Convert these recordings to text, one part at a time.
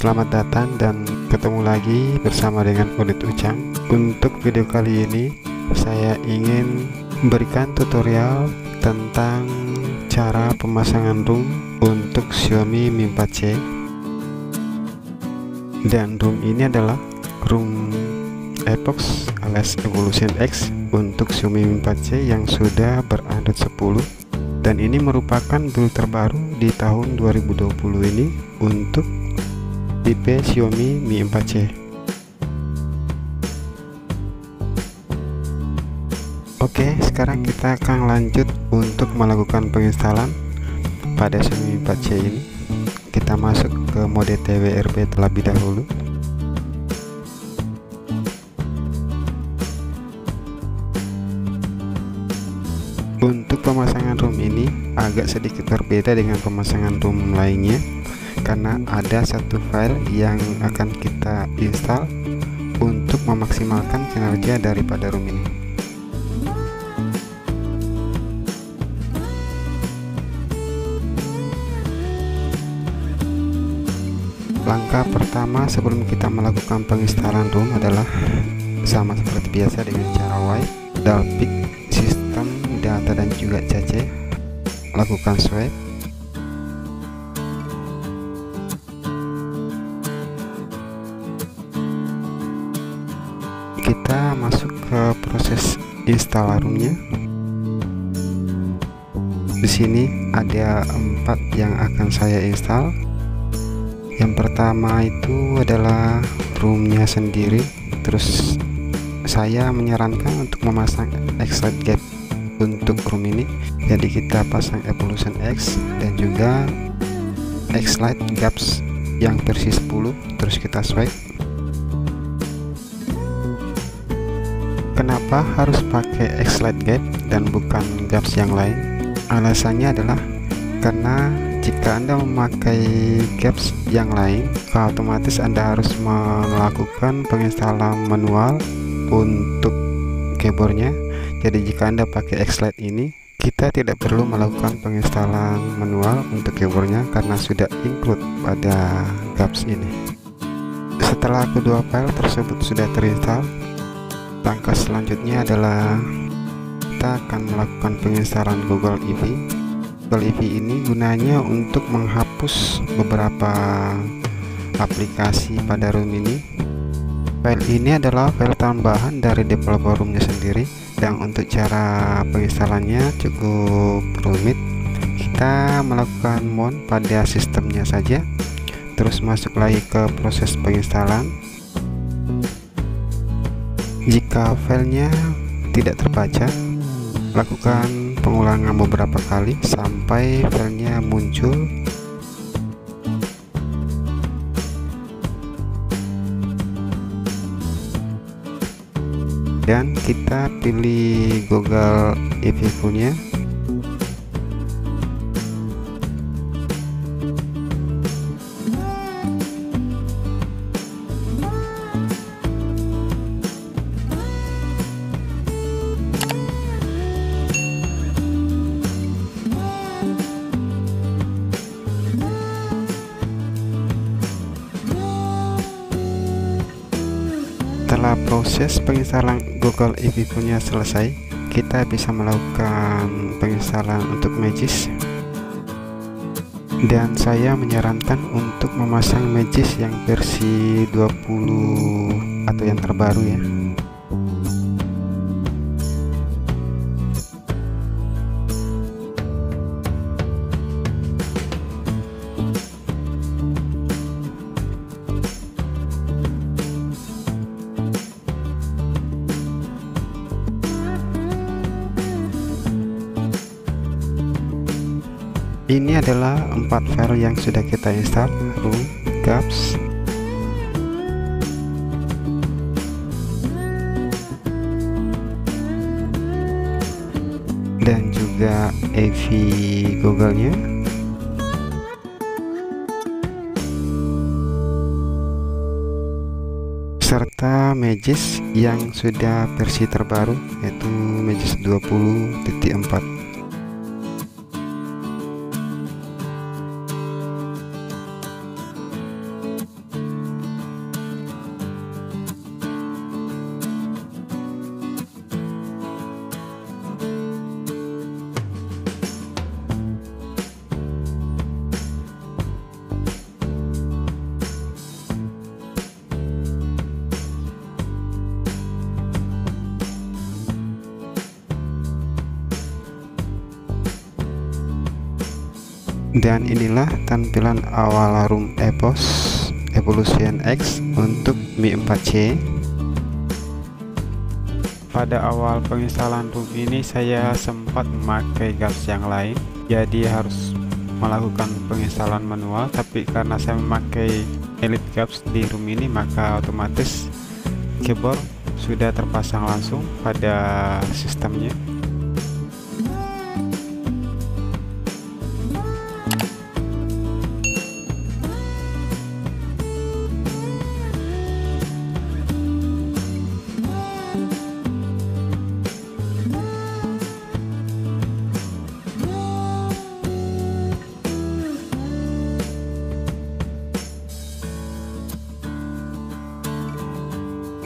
Selamat datang dan ketemu lagi bersama dengan Ulit Ucang. Untuk video kali ini saya ingin memberikan tutorial tentang cara pemasangan ROM untuk Xiaomi Mi 4C. Dan ROM ini adalah ROM Epox alias Evolution X untuk Xiaomi Mi 4C yang sudah berAndroid 10, dan ini merupakan build terbaru di tahun 2020 ini untuk tipe Xiaomi Mi 4C. Oke, sekarang kita akan lanjut untuk melakukan penginstalan pada Xiaomi Mi 4C ini. Kita masuk ke mode TWRP terlebih dahulu. Untuk pemasangan ROM ini agak sedikit berbeda dengan pemasangan ROM lainnya, karena ada satu file yang akan kita install untuk memaksimalkan kinerja daripada ROM ini. Langkah pertama sebelum kita melakukan penginstalan ROM adalah sama seperti biasa dengan cara wipe, dalpik, sistem, data dan juga CC. Lakukan swipe. Kita masuk ke proses install ROM-nya. Di sini ada 4 yang akan saya install. Yang pertama itu adalah ROM-nya sendiri. Terus saya menyarankan untuk memasang X-Lite Gap untuk ROM ini. Jadi kita pasang Evolution X dan juga X-Lite Gaps yang versi 10. Terus kita swipe. Kenapa harus pakai X-Lite Gap dan bukan Gaps yang lain? Alasannya adalah karena jika Anda memakai Gaps yang lain, otomatis Anda harus melakukan penginstalan manual untuk keyboardnya. Jadi jika Anda pakai X-Lite ini, kita tidak perlu melakukan penginstalan manual untuk keyboardnya karena sudah include pada Gaps ini. Setelah kedua file tersebut sudah terinstall, langkah selanjutnya adalah kita akan melakukan penginstalan Google EV. Google EV ini gunanya untuk menghapus beberapa aplikasi pada ROM ini. File ini adalah file tambahan dari developer ROM-nya sendiri, dan untuk cara penginstalannya cukup rumit. Kita melakukan mount pada sistemnya saja, terus masuk lagi ke proses penginstalan. Jika filenya tidak terbaca, lakukan pengulangan beberapa kali sampai filenya muncul. Dan kita pilih Google EV nya. Setelah proses penginstalan Google EV nya selesai, kita bisa melakukan penginstalan untuk Magis, dan saya menyarankan untuk memasang Magis yang versi 20 atau yang terbaru ya. Ini adalah 4 file yang sudah kita install: ROM, Gaps, dan juga EV Google-nya. Serta Magis yang sudah versi terbaru, yaitu Magis 20.4. Dan inilah tampilan awal ROM EPOS Evolution X untuk Mi 4C. Pada awal penginstalan ROM ini saya sempat memakai gaps yang lain, jadi harus melakukan penginstalan manual. Tapi karena saya memakai Elite Gaps di ROM ini, maka otomatis keyboard sudah terpasang langsung pada sistemnya.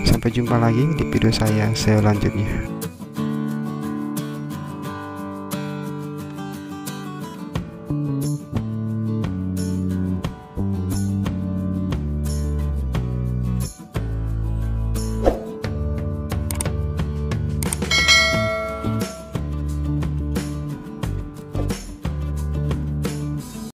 Sampai jumpa lagi di video saya selanjutnya.